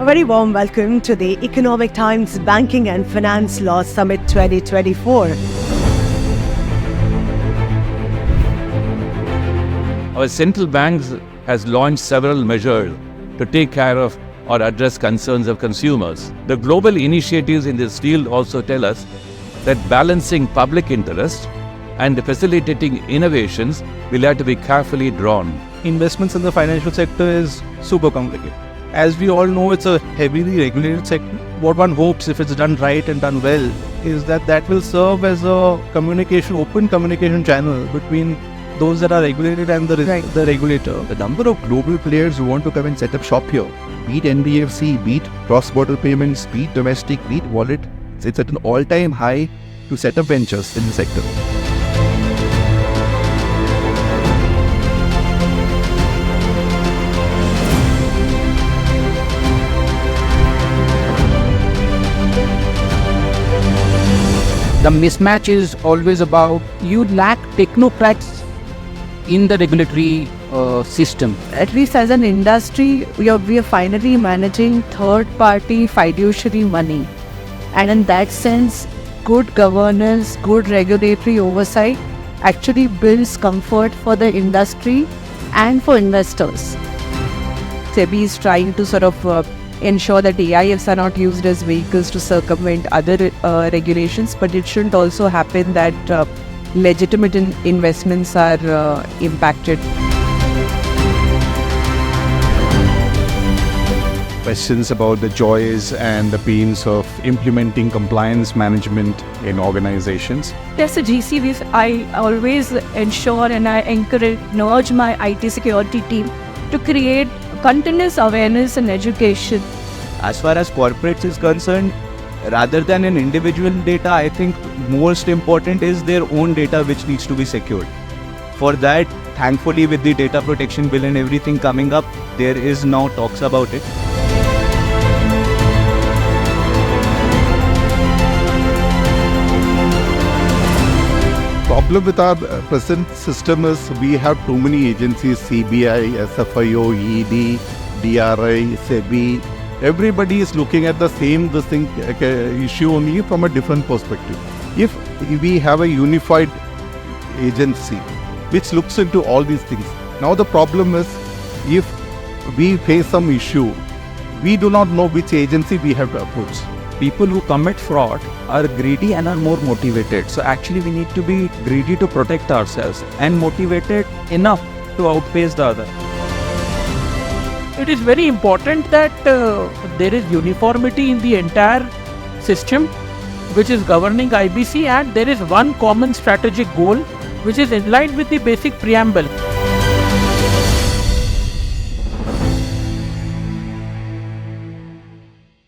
A very warm welcome to the Economic Times Banking and Finance Law Summit 2024. Our central banks has launched several measures to take care of or address concerns of consumers. The global initiatives in this field also tell us that balancing public interest and facilitating innovations will have to be carefully drawn. Investments in the financial sector is super complicated. As we all know, it's a heavily regulated sector. What one hopes, if it's done right and done well, is that that will serve as a open communication channel between those that are regulated and the regulator. The number of global players who want to come and set up shop here, be it NBFC, be it cross-border payments, be it domestic, be it wallet, it's at an all-time high to set up ventures in the sector. The mismatch is always about you lack technocrats in the regulatory system. At least as an industry, we are finally managing third-party fiduciary money. And in that sense, good governance, good regulatory oversight actually builds comfort for the industry and for investors. SEBI is trying to sort of ensure that AIFs are not used as vehicles to circumvent other regulations, but it shouldn't also happen that legitimate investments are impacted. Questions about the joys and the pains of implementing compliance management in organizations. As a GC, I always ensure and I nudge my IT security team to create continuous awareness and education. As far as corporates is concerned, rather than an individual data, I think most important is their own data which needs to be secured. For that, thankfully with the data protection bill and everything coming up, there is now talks about it. Problem with our present system is we have too many agencies, CBI, SFIO, ED, DRI, SEBI. Everybody is looking at the same issue only from a different perspective. If we have a unified agency which looks into all these things, now the problem is if we face some issue, we do not know which agency we have to approach. People who commit fraud are greedy and are more motivated. So actually we need to be greedy to protect ourselves and motivated enough to outpace the other. It is very important that there is uniformity in the entire system which is governing IBC, and there is one common strategic goal which is in line with the basic preamble.